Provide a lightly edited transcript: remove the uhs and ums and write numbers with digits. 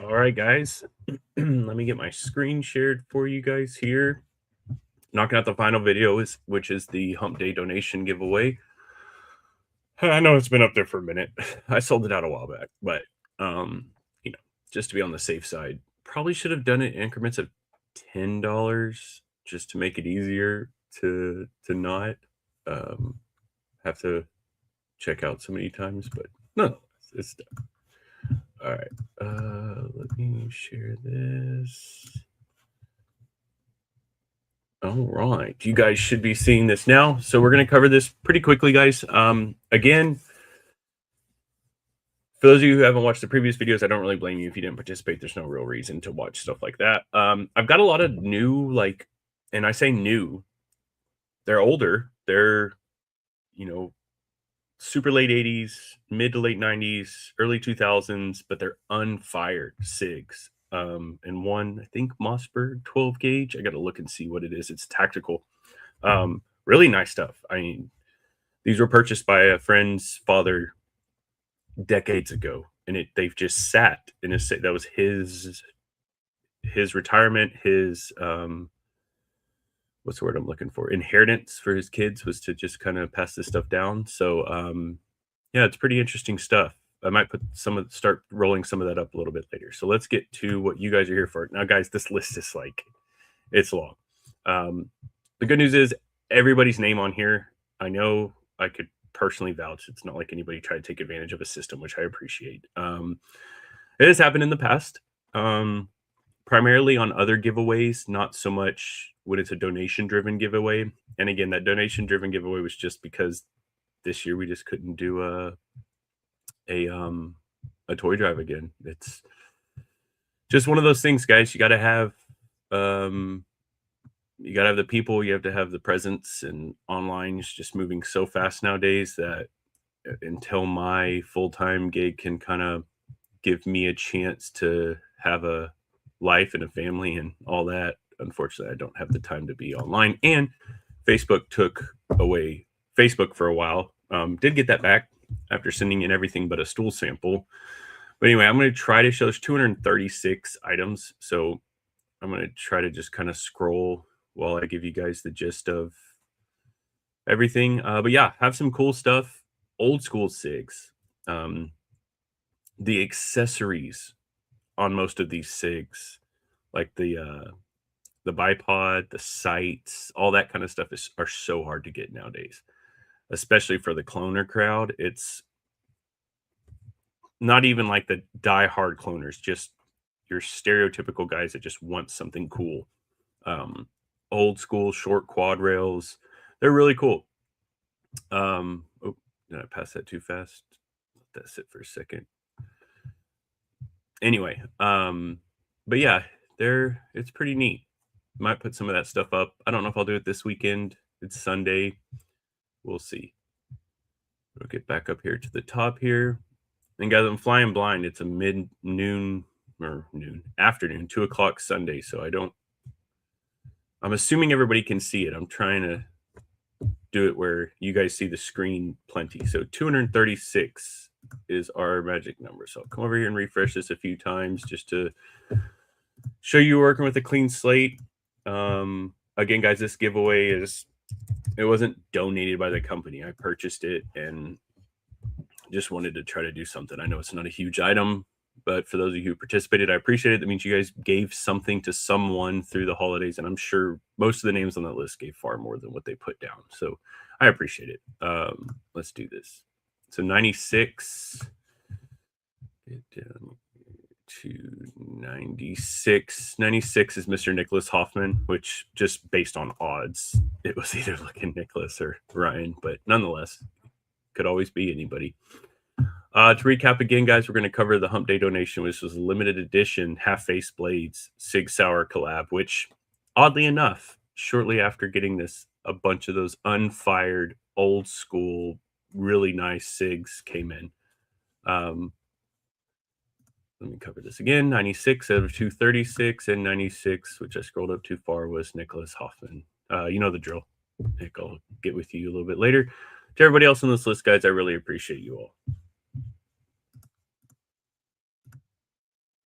All right, guys. Let me get my screen shared for you guys here. Knocking out the final video which is the Hump Day donation giveaway. I know it's been up there for a minute. I sold it out a while back, but um, you know, just to be on the safe side, probably should have done it in increments of $10 just to make it easier to not um have to check out so many times, but no, it's done. All right. Let me share this. All right. You guys should be seeing this now. So we're going to cover this pretty quickly, guys. Again, for those of you who haven't watched the previous videos, I don't really blame you if you didn't participate. There's no real reason to watch stuff like that. I've got a lot of new, and I say new, they're older. They're, super late 80s, mid to late 90s, early 2000s, but they're unfired SIGs. And one, I think Mossberg 12 gauge. I got to look and see what it is. It's tactical. Really nice stuff. I mean, these were purchased by a friend's father decades ago, and they've just sat in that was his retirement, his what's the word I'm looking for? Inheritance for his kids was to just kind of pass this stuff down. So yeah, it's pretty interesting stuff. I might start rolling some of that up a little bit later. So let's get to what you guys are here for. Now, guys, this list is it's long. The good news is everybody's name on here. I know I could personally vouch. It's not like anybody tried to take advantage of a system, which I appreciate. It has happened in the past. Primarily on other giveaways, not so much when it's a donation-driven giveaway. And again, that donation-driven giveaway was just because this year we just couldn't do a toy drive again. It's just one of those things, guys. You got to have the people. You have to have the presence, and online is just moving so fast nowadays that until my full-time gig can kind of give me a chance to have a life and a family and all that, unfortunately I don't have the time to be online. And Facebook took away Facebook for a while. Did get that back after sending in everything but a stool sample. But anyway, I'm going to try to show those 236 items, so I'm going to try to just kind of scroll while I give you guys the gist of everything. But yeah, have some cool stuff. Old school SIGs. The accessories on most of these SIGs, like the bipod, the sights, all that kind of stuff are so hard to get nowadays, especially for the cloner crowd. It's not even like the die-hard cloners, just your stereotypical guys that just want something cool. Old school short quad rails, they're really cool. Oh, did I pass that too fast? Let that sit for a second. Anyway, but yeah, it's pretty neat. Might put some of that stuff up. I don't know if I'll do it this weekend. It's Sunday. We'll see. We'll get back up here to the top here. And guys, I'm flying blind. It's a afternoon, 2 o'clock Sunday. So I'm assuming everybody can see it. I'm trying to do it where you guys see the screen plenty. So 236 is our magic number. So I'll come over here and refresh this a few times just to show you working with a clean slate. Again, guys, this giveaway it wasn't donated by the company. I purchased it and just wanted to try to do something. I know it's not a huge item, but for those of you who participated, I appreciate it. That means you guys gave something to someone through the holidays, and I'm sure most of the names on that list gave far more than what they put down. So I appreciate it. Let's do this. So 96, get down to 96. 96 is Mr. Nicholas Hoffman, which just based on odds, it was either looking Nicholas or Ryan, but nonetheless, could always be anybody. To recap again, guys, we're going to cover the Hump Day donation, which was a limited edition half-face blades Sig Sauer collab, which oddly enough, shortly after getting this, a bunch of those unfired, old school, really nice SIGs came in. Let me cover this again. 96 out of 236, and 96, which I scrolled up too far, was Nicholas Hoffman. You know the drill. Nick, I'll get with you a little bit later. To everybody else on this list, guys, I really appreciate you all.